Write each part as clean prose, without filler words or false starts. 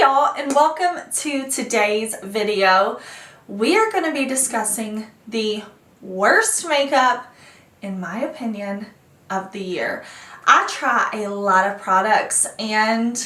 y'all, and welcome to today's video. We are going to be discussing the worst makeup, in my opinion, of the year. I try a lot of products and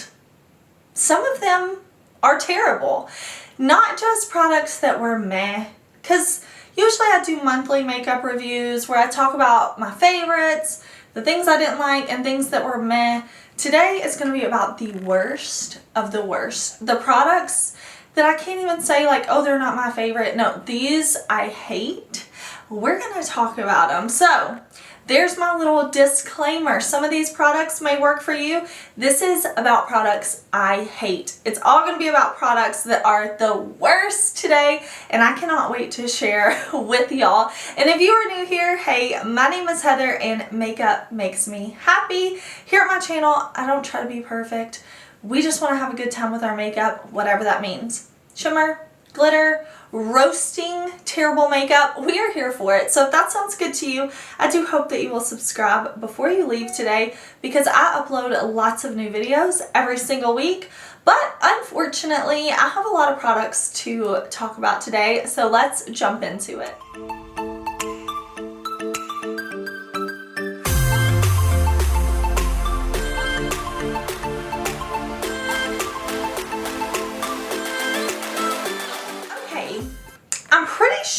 some of them are terrible. Not just products that were meh, because usually I do monthly makeup reviews where I talk about my favorites, the things I didn't like, and things that were meh. Today is going to be about the worst of the worst. The products that I can't even say like, oh, they're not my favorite. No, these I hate. We're going to talk about them. So there's my little disclaimer. Some of these products may work for you. This is about products I hate. It's all going to be about products that are the worst today, and I cannot wait to share with y'all. And if you are new here, hey, my name is Heather and makeup makes me happy. Here at my channel, I don't try to be perfect. We just want to have a good time with our makeup, whatever that means. Shimmer, glitter, roasting terrible makeup, we are here for it. So if that sounds good to you, I do hope that you will subscribe before you leave today, because I upload lots of new videos every single week. But unfortunately, I have a lot of products to talk about today, so let's jump into it.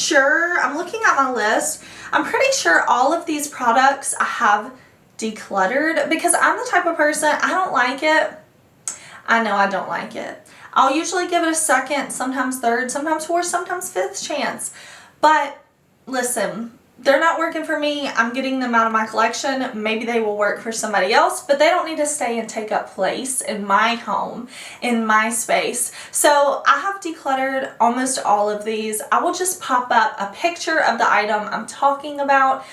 I'm looking at my list. I'm pretty sure all of these products I have decluttered because I'm the type of person, I don't like it. I know I don't like it. I'll usually give it a second, sometimes third, sometimes fourth, sometimes fifth chance. But listen, they're not working for me. I'm getting them out of my collection. Maybe they will work for somebody else, but they don't need to stay and take up place in my home, in my space. So I have decluttered almost all of these. I will just pop up a picture of the item I'm talking about.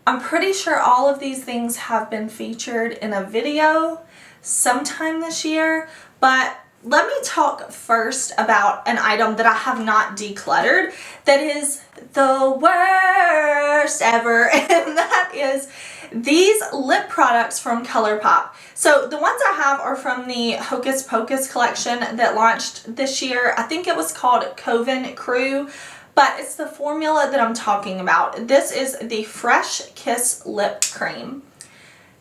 I'm pretty sure all of these things have been featured in a video sometime this year, but let me talk first about an item that I have not decluttered that is the worst ever, and that is these lip products from ColourPop. So the ones I have are from the Hocus Pocus collection that launched this year. I think it was called Coven Crew, but it's the formula that I'm talking about. This is the Fresh Kiss Lip Cream.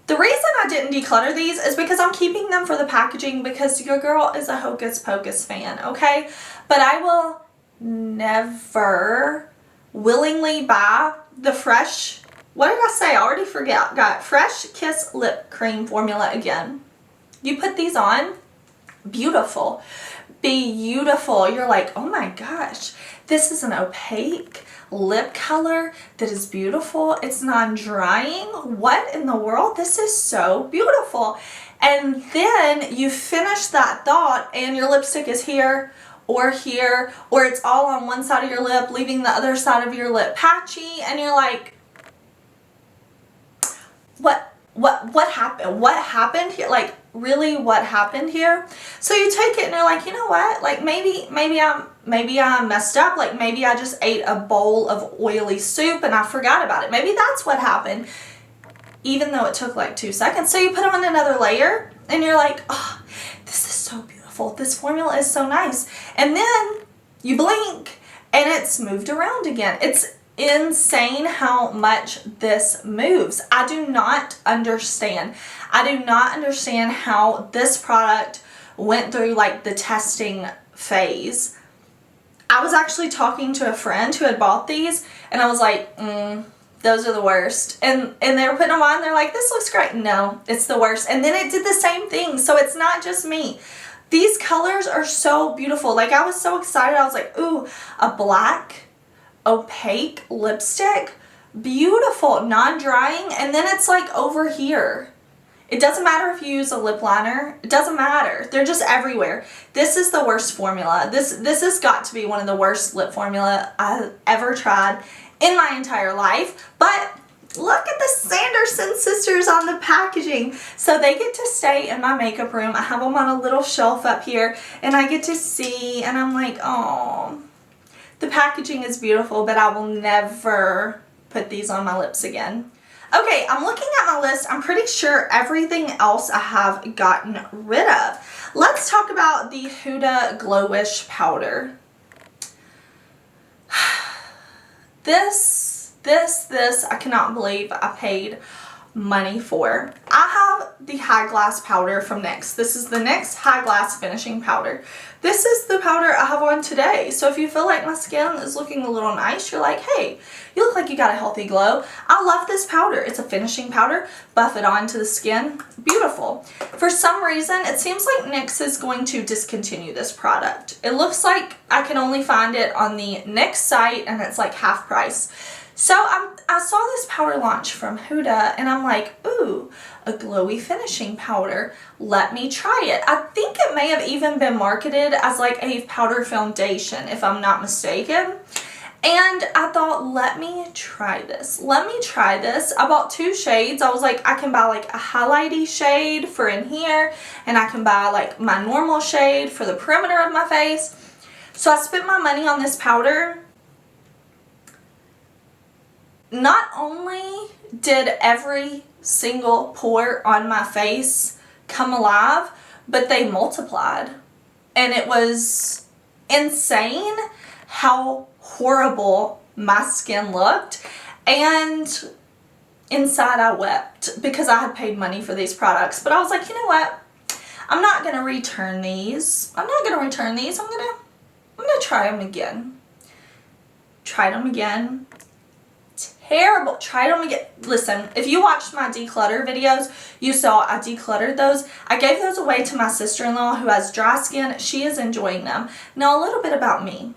The reason I didn't declutter these is because I'm keeping them for the packaging because your girl is a Hocus Pocus fan, okay? But I will never willingly buy the Fresh, what did I say? I already forgot. Got Fresh Kiss Lip Cream formula again. You put these on, beautiful. Beautiful. You're like, oh my gosh, this is an opaque lip color that is beautiful. It's non-drying. What in the world? This is so beautiful. And then you finish that thought and your lipstick is here, or it's all on one side of your lip, leaving the other side of your lip patchy, and you're like, what happened? What happened here? Like, really, what happened here? So you take it and you're like, you know what? Like, maybe I messed up. Like, maybe I just ate a bowl of oily soup and I forgot about it. Maybe that's what happened, even though it took like 2 seconds. So you put on another layer and you're like, oh, this is so beautiful. This formula is so nice. And then you blink and it's moved around again. It's insane how much this moves. I do not understand. I do not understand how this product went through like the testing phase. I was actually talking to a friend who had bought these and I was like, those are the worst. And they were putting them on, they're like, this looks great. No, it's the worst. And then it did the same thing. So it's not just me. These colors are so beautiful. Like, I was so excited. I was like, ooh, a black opaque lipstick, beautiful, non-drying, and then it's like over here. It doesn't matter if you use a lip liner, it doesn't matter. They're just everywhere. This is the worst formula. This has got to be one of the worst lip formula I've ever tried in my entire life. But look at the Sanderson sisters on the packaging. So they get to stay in my makeup room. I have them on a little shelf up here and I get to see, and I'm like, oh, the packaging is beautiful, but I will never put these on my lips again. Okay, I'm looking at my list. I'm pretty sure everything else I have gotten rid of. Let's talk about the Huda Glow Wish powder. This, I cannot believe I paid money for. I have the High Glass powder from NYX. This is the NYX High Glass finishing powder. This is the powder I have on today. So if you feel like my skin is looking a little nice, you're like, hey, you look like you got a healthy glow. I love this powder. It's a finishing powder. Buff it onto the skin. Beautiful. For some reason, it seems like NYX is going to discontinue this product. It looks like I can only find it on the NYX site and it's like half price. So I saw this powder launch from Huda and I'm like, ooh, a glowy finishing powder. Let me try it. I think it may have even been marketed as like a powder foundation, if I'm not mistaken. And I thought, let me try this. Let me try this. I bought 2 shades. I was like, I can buy like a highlighty shade for in here, and I can buy like my normal shade for the perimeter of my face. So I spent my money on this powder. Not only did every single pore on my face come alive, but they multiplied. And it was insane how horrible my skin looked. And inside I wept because I had paid money for these products. But I was like, you know what? I'm not going to return these. I'm going to try them again. Tried them again. Terrible. Tried them again. Listen, if you watched my declutter videos, you saw I decluttered those. I gave those away to my sister-in-law who has dry skin. She is enjoying them. Now, a little bit about me.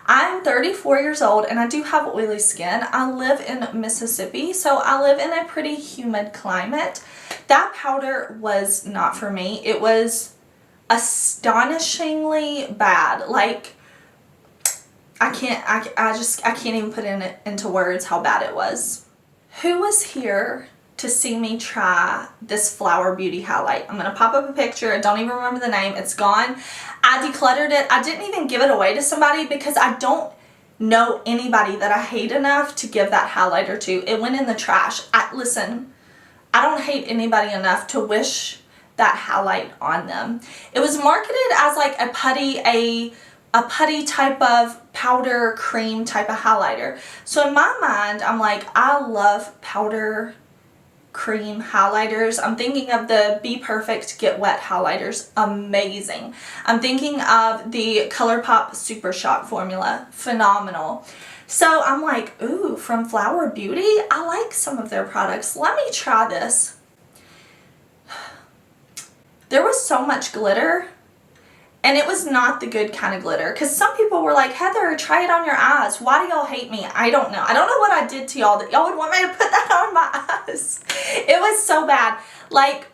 I'm 34 years old and I do have oily skin. I live in Mississippi, so I live in a pretty humid climate. That powder was not for me. It was astonishingly bad. Like, I can't even put into words how bad it was. Who was here to see me try this Flower Beauty highlight? I'm going to pop up a picture. I don't even remember the name. It's gone. I decluttered it. I didn't even give it away to somebody because I don't know anybody that I hate enough to give that highlighter to. It went in the trash. Listen, I don't hate anybody enough to wish that highlight on them. It was marketed as like a putty type of powder cream type of highlighter. So in my mind, I'm like, I love powder cream highlighters. I'm thinking of the Be Perfect Get Wet highlighters. Amazing. I'm thinking of the ColourPop Super Shock formula. Phenomenal. So I'm like, ooh, from Flower Beauty, I like some of their products. Let me try this. There was so much glitter. And it was not the good kind of glitter. Because some people were like, Heather, try it on your eyes. Why do y'all hate me? I don't know. I don't know what I did to y'all that y'all would want me to put that on my eyes. It was so bad. Like,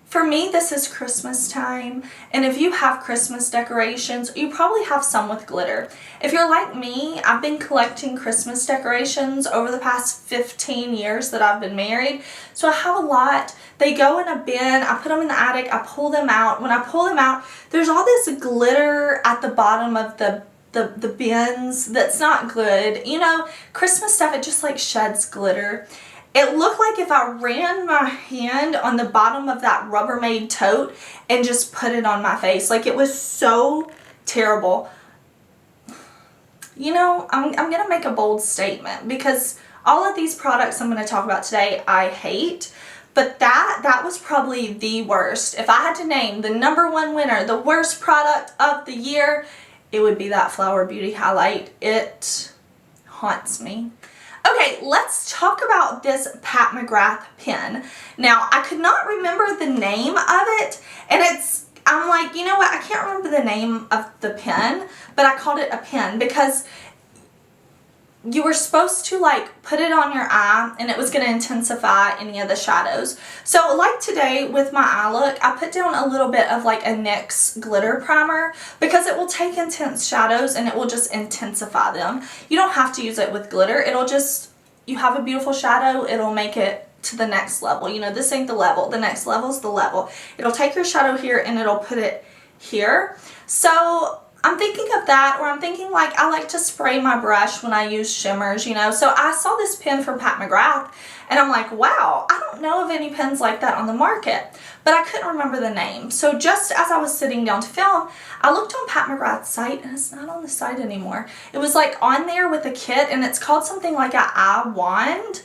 for me, this is Christmas time. And if you have Christmas decorations, you probably have some with glitter. If you're like me, I've been collecting Christmas decorations over the past 15 years that I've been married. So I have a lot. They go in a bin. I put them in the attic. I pull them out. When I pull them out, there's all this glitter at the bottom of the bins that's not good. You know, Christmas stuff, it just like sheds glitter. It looked like if I ran my hand on the bottom of that Rubbermaid tote and just put it on my face. Like, it was so terrible. You know, I'm going to make a bold statement because all of these products I'm going to talk about today, I hate. But that was probably the worst. If I had to name the #1 winner, the worst product of the year, it would be that Flower Beauty highlight. It haunts me. Okay, let's talk about this Pat McGrath pen. Now, I could not remember the name of it, and I'm like, you know what, I can't remember the name of the pen, but I called it a pen because you were supposed to like put it on your eye and it was going to intensify any of the shadows. So like today with my eye look, I put down a little bit of like a NYX glitter primer because it will take intense shadows and it will just intensify them. You don't have to use it with glitter. It'll just, you have a beautiful shadow, it'll make it to the next level. You know, this ain't the level. The next level is the level. It'll take your shadow here and it'll put it here. So I'm thinking of that, or I'm thinking like I like to spray my brush when I use shimmers, you know. So I saw this pen from Pat McGrath and I'm like, wow, I don't know of any pens like that on the market, but I couldn't remember the name. So just as I was sitting down to film, I looked on Pat McGrath's site and it's not on the site anymore. It was like on there with a kit and it's called something like an eye wand,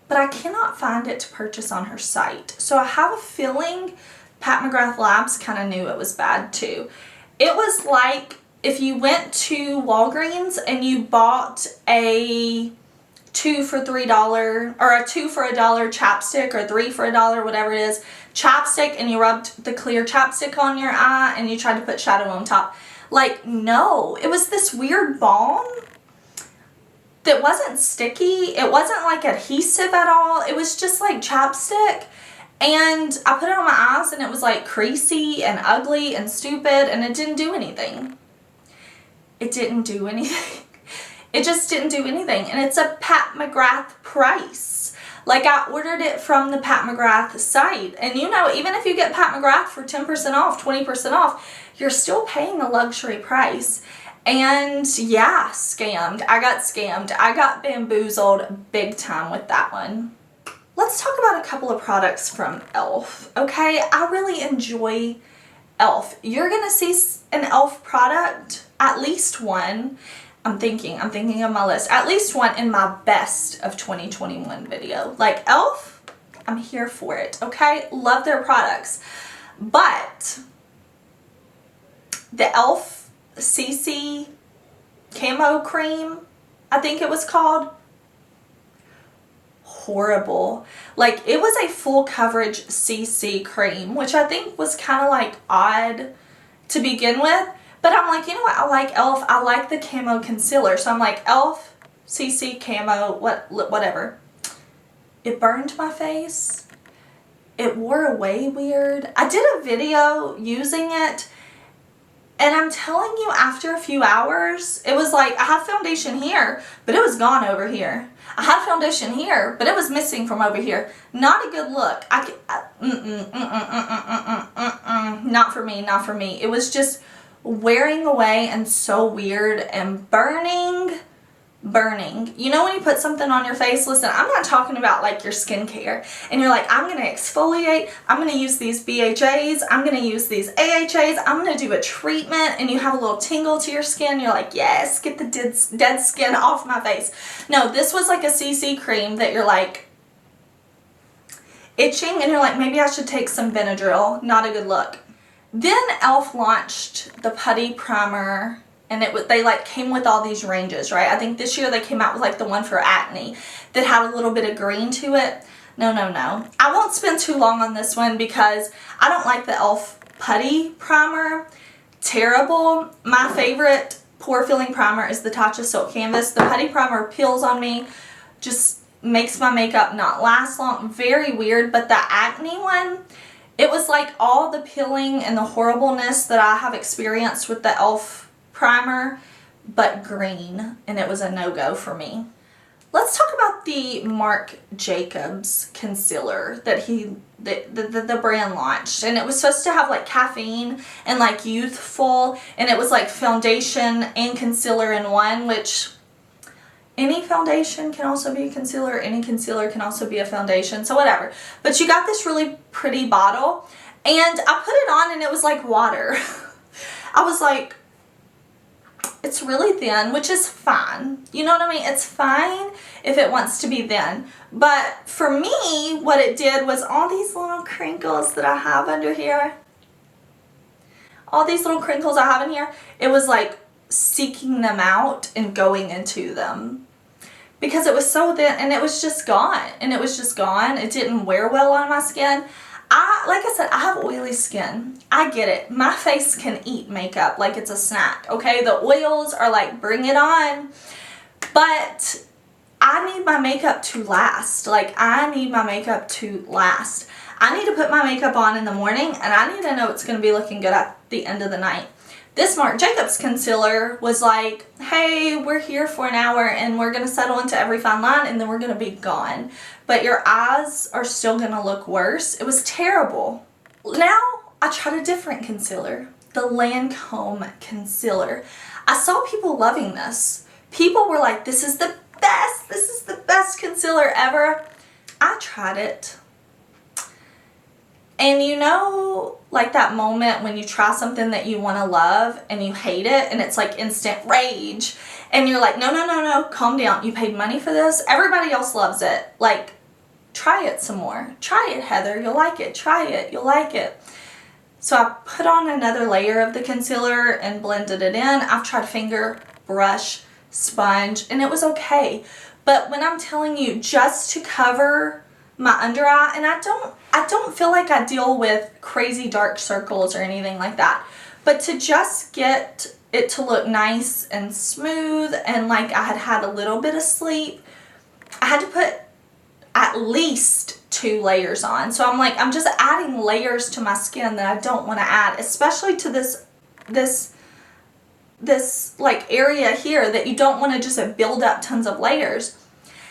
but I cannot find it to purchase on her site. So I have a feeling Pat McGrath Labs kind of knew it was bad too. It was like if you went to Walgreens and you bought a 2 for $3 or a 2 for $1 chapstick, or 3 for $1, whatever it is, chapstick, and you rubbed the clear chapstick on your eye and you tried to put shadow on top. Like, no, it was this weird balm that wasn't sticky. It wasn't like adhesive at all. It was just like chapstick. And I put it on my eyes and it was like creasy and ugly and stupid, and it didn't do anything. It didn't do anything. It just didn't do anything. And it's a Pat McGrath price. Like, I ordered it from the Pat McGrath site. And you know, even if you get Pat McGrath for 10% off, 20% off, you're still paying a luxury price. And yeah, scammed. I got scammed. I got bamboozled big time with that one. Let's talk about a couple of products from e.l.f. Okay, I really enjoy e.l.f. You're gonna see an e.l.f. product, at least one. I'm thinking of my list. At least one in my best of 2021 video. Like e.l.f., I'm here for it, okay? Love their products. But the e.l.f. CC Camo Cream, I think it was called, horrible. Like, it was a full coverage CC cream, which I think was kind of like odd to begin with. But I'm like, you know what? I like e.l.f. I like the camo concealer. So I'm like, e.l.f. CC Camo, whatever. It burned my face. It wore away weird. I did a video using it, and I'm telling you, after a few hours, it was like I had foundation here, but it was gone over here. I had foundation here, but it was missing from over here. Not a good look. Not for me, not for me. It was just wearing away and so weird and burning. You know when you put something on your face, listen, I'm not talking about like your skincare and you're like, I'm going to exfoliate, I'm going to use these BHAs, I'm going to use these AHAs, I'm going to do a treatment, and you have a little tingle to your skin. You're like, yes, get the dead skin off my face. No, this was like a CC cream that you're like itching and you're like, maybe I should take some Benadryl. Not a good look. Then e.l.f. launched the Putty Primer, and they like came with all these ranges, right? I think this year they came out with like the one for acne that had a little bit of green to it. No. I won't spend too long on this one because I don't like the e.l.f. Putty Primer. Terrible. My favorite pore filling primer is the Tatcha Silk Canvas. The Putty Primer peels on me, just makes my makeup not last long. Very weird. But the acne one, it was like all the peeling and the horribleness that I have experienced with the e.l.f. primer, but green, and it was a no-go for me. Let's talk about the Marc Jacobs concealer that the brand launched, and it was supposed to have like caffeine and like youthful, and it was like foundation and concealer in one, which any foundation can also be a concealer, any concealer can also be a foundation, so whatever. But you got this really pretty bottle, and I put it on and it was like water. I was like, it's really thin, which is fine. You know what I mean? It's fine if it wants to be thin. But for me, what it did was all these little crinkles that I have under here. All these little crinkles I have in here, it was like seeking them out and going into them. Because it was so thin and it was just gone. It didn't wear well on my skin. Like I said, I have oily skin. I get it. My face can eat makeup like it's a snack, okay? The oils are like, bring it on. But I need my makeup to last. Like, I need my makeup to last. I need to put my makeup on in the morning, and I need to know it's going to be looking good at the end of the night. This Marc Jacobs concealer was like, hey, we're here for an hour and we're going to settle into every fine line and then we're going to be gone. But your eyes are still going to look worse. It was terrible. Now I tried a different concealer. the Lancome concealer. I saw people loving this. People were like, this is the best. This is the best concealer ever. I tried it. And you know, like that moment when you try something that you want to love and you hate it and it's like instant rage. And you're like, no, calm down. You paid money for this. Everybody else loves it. Like, try it some more. Try it, Heather. You'll like it. Try it. You'll like it. So I put on another layer of the concealer and blended it in. I've tried finger, brush, sponge, and it was okay. But when I'm telling you, just to cover my under eye, and I don't feel like I deal with crazy dark circles or anything like that, but to just get it to look nice and smooth and like I had had a little bit of sleep, I had to put at least 2 layers on. So I'm like, I'm just adding layers to my skin that I don't want to add, especially to this like area here that you don't want to just build up tons of layers.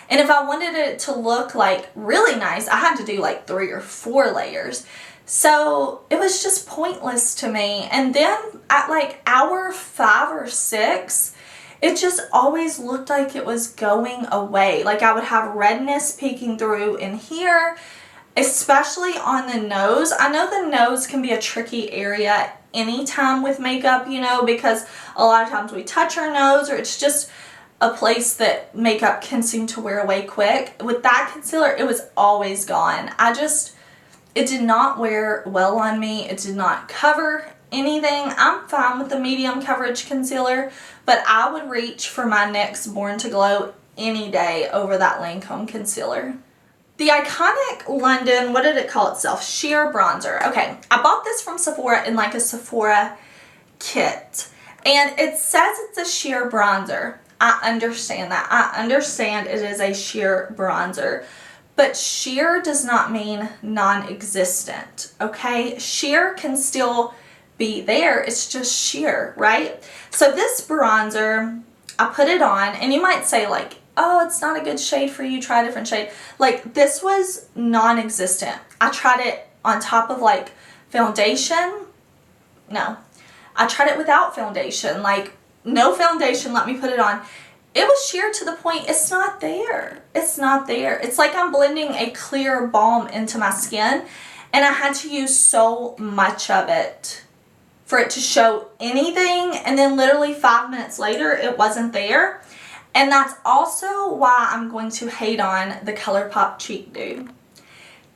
And if I wanted it to look like really nice, I had to do like 3 or 4 layers. So it was just pointless to me. And then at like hour 5 or 6, it just always looked like it was going away. Like I would have redness peeking through in here, especially on the nose. I know the nose can be a tricky area anytime with makeup, you know, because a lot of times we touch our nose or it's just a place that makeup can seem to wear away quick. With that concealer, it was always gone. It did not wear well on me. It did not cover anything. I'm fine with the medium coverage concealer, but I would reach for my NYX Born to Glow any day over that Lancome concealer. The iconic London, what did it call itself? Sheer Bronzer. Okay, I bought this from Sephora in like a Sephora kit, and it says it's a sheer bronzer. I understand that. I understand it is a sheer bronzer. But sheer does not mean non-existent, okay? Sheer can still be there. It's just sheer, right? So this bronzer, I put it on, and you might say like, oh, it's not a good shade for you. Try a different shade. Like, this was non-existent. I tried it on top of like foundation. No. I tried it without foundation. Like, no foundation, let me put it on. It was sheer to the point it's not there. It's not there. It's like I'm blending a clear balm into my skin, and I had to use so much of it for it to show anything, and then literally 5 minutes later it wasn't there. And that's also why I'm going to hate on the ColourPop Cheek Dude.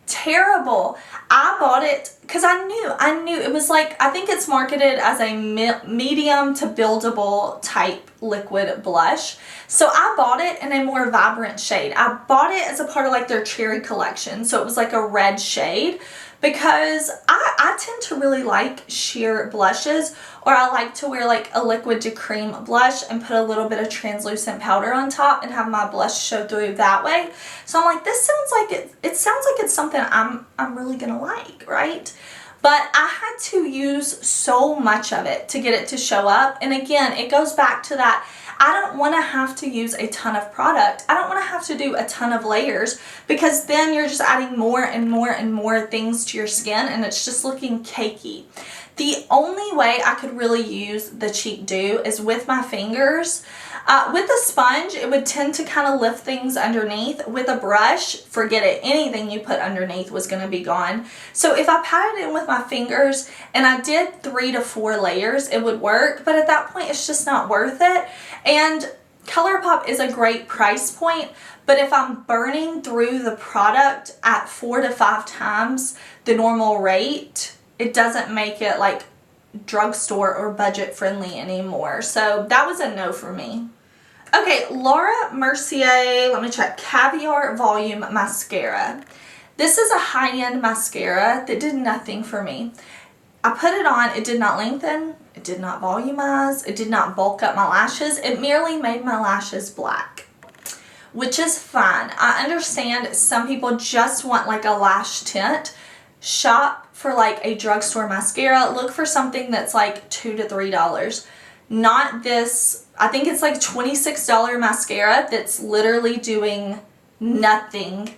Terrible. I bought it because I knew it was like, I think it's marketed as a medium to buildable type liquid blush. So I bought it in a more vibrant shade. I bought it as a part of like their cherry collection. So it was like a red shade, because I tend to really like sheer blushes, or I like to wear like a liquid to cream blush and put a little bit of translucent powder on top and have my blush show through that way. So I'm like, this sounds like it sounds like it's something I'm really gonna like, right? But I had to use so much of it to get it to show up. And again, it goes back to that, I don't want to have to use a ton of product. I don't want to have to do a ton of layers, because then you're just adding more and more and more things to your skin and it's just looking cakey. The only way I could really use the Cheek Dew is with my fingers. With a sponge, it would tend to kind of lift things underneath. With a brush, forget it. Anything you put underneath was going to be gone. So if I patted it in with my fingers and I did 3 to 4 layers, it would work. But at that point, it's just not worth it. And ColourPop is a great price point, but if I'm burning through the product at 4 to 5 times the normal rate, it doesn't make it like drugstore or budget friendly anymore. So that was a no for me. Okay, Laura Mercier, let me check, Caviar Volume Mascara. This is a high-end mascara that did nothing for me. I put it on, it did not lengthen, it did not volumize, it did not bulk up my lashes, it merely made my lashes black, which is fine. I understand some people just want like a lash tint. Shop for like a drugstore mascara, look for something that's like $2 to $3. Not this, I think it's like $26 mascara that's literally doing nothing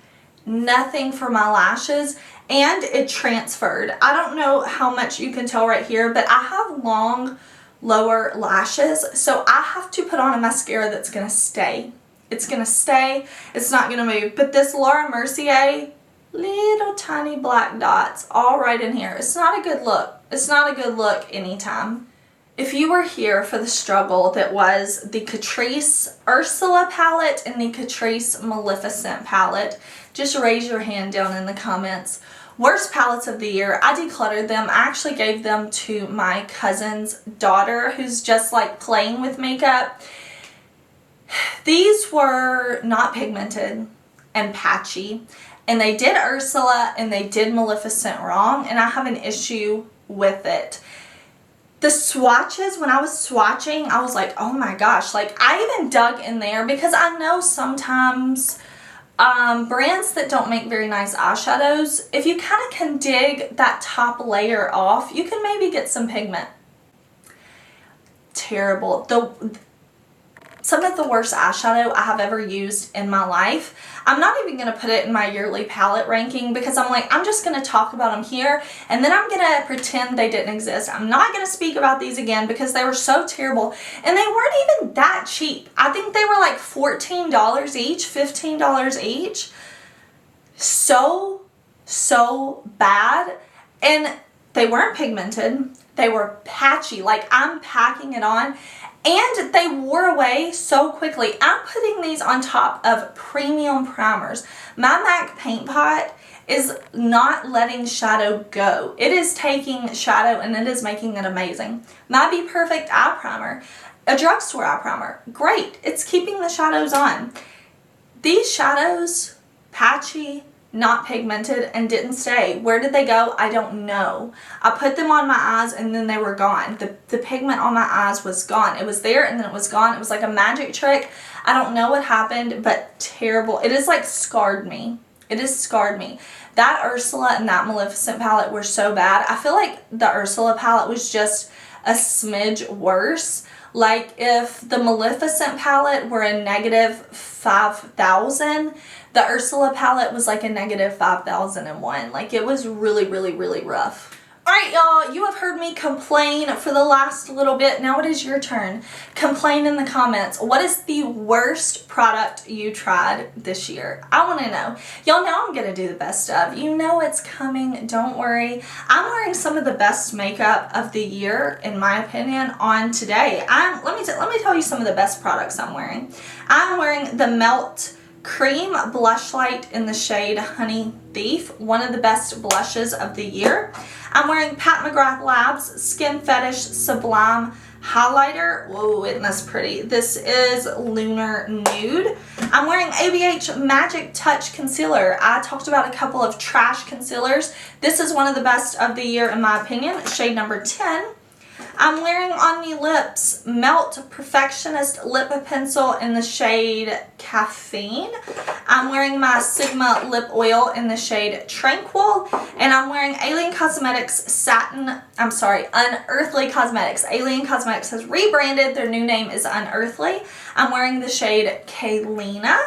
for my lashes. and it transferred. I don't know how much you can tell right here, but I have long lower lashes, so I have to put on a mascara that's gonna stay. It's gonna stay, it's not gonna move. But this Laura Mercier, little tiny black dots all right in here. It's not a good look. It's not a good look anytime. If you were here for the struggle that was the Catrice Ursula palette and the Catrice Maleficent palette, just raise your hand down in the comments. Worst palettes of the year. I decluttered them. I actually gave them to my cousin's daughter who's just like playing with makeup. These were not pigmented and patchy, and they did Ursula and they did Maleficent wrong, and I have an issue with it. The swatches, when I was swatching, I was like, oh my gosh, like I even dug in there because I know sometimes brands that don't make very nice eyeshadows, if you kind of can dig that top layer off, you can maybe get some pigment. Terrible. Some of the worst eyeshadow I have ever used in my life. I'm not even going to put it in my yearly palette ranking because I'm like, I'm just going to talk about them here and then I'm going to pretend they didn't exist. I'm not going to speak about these again because they were so terrible and they weren't even that cheap. I think they were like $14 each, $15 each. So bad. And they weren't pigmented. They were patchy. Like I'm packing it on. And they wore away so quickly. I'm putting these on top of premium primers. My MAC Paint Pot is not letting shadow go. It is taking shadow and it is making it amazing. My Be Perfect eye primer, a drugstore eye primer, great. It's keeping the shadows on. These shadows, patchy, not pigmented, and didn't stay. Where did they go? I don't know. I put them on my eyes and then they were gone. The pigment on my eyes was gone. It was there and then it was gone. It was like a magic trick. I don't know what happened, but terrible. It has like scarred me. It has scarred me. That Ursula and that Maleficent palette were so bad. I feel like the Ursula palette was just a smidge worse. Like if the Maleficent palette were a negative 5,000, the Ursula palette was like a negative 5,001. Like it was really, really, really rough. Alright y'all, you have heard me complain for the last little bit. Now it is your turn. Complain in the comments. What is the worst product you tried this year? I want to know. Y'all know I'm going to do the best of. You know it's coming. Don't worry. I'm wearing some of the best makeup of the year, in my opinion, on today. Let me tell you some of the best products I'm wearing. I'm wearing the Melt Cream Blush Light in the shade Honey Thief, one of the best blushes of the year. I'm wearing Pat McGrath Labs Skin Fetish Sublime Highlighter. Whoa, isn't this pretty? This is Lunar Nude. I'm wearing ABH Magic Touch Concealer. I talked about a couple of trash concealers. This is one of the best of the year in my opinion, shade number 10. I'm wearing on me lips Melt Perfectionist Lip Pencil in the shade Caffeine. I'm wearing my Sigma Lip Oil in the shade Tranquil. And I'm wearing Alien Cosmetics Unearthly Cosmetics. Alien Cosmetics has rebranded. Their new name is Unearthly. I'm wearing the shade Kaylina.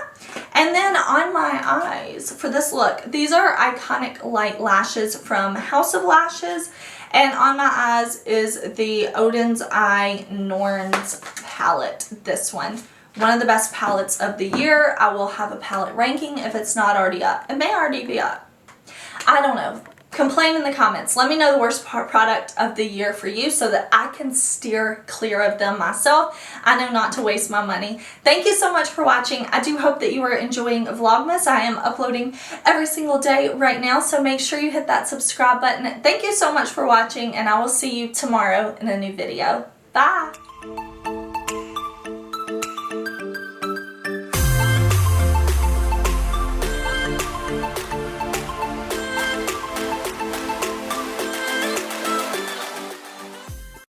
And then on my eyes, for this look, these are Iconic Light Lashes from House of Lashes. And on my eyes is the Odin's Eye Norns palette, this one. One of the best palettes of the year. I will have a palette ranking if it's not already up. It may already be up. I don't know. Complain in the comments. Let me know the worst product of the year for you so that I can steer clear of them myself. I know not to waste my money. Thank you so much for watching. I do hope that you are enjoying Vlogmas. I am uploading every single day right now, so make sure you hit that subscribe button. Thank you so much for watching, and I will see you tomorrow in a new video. Bye!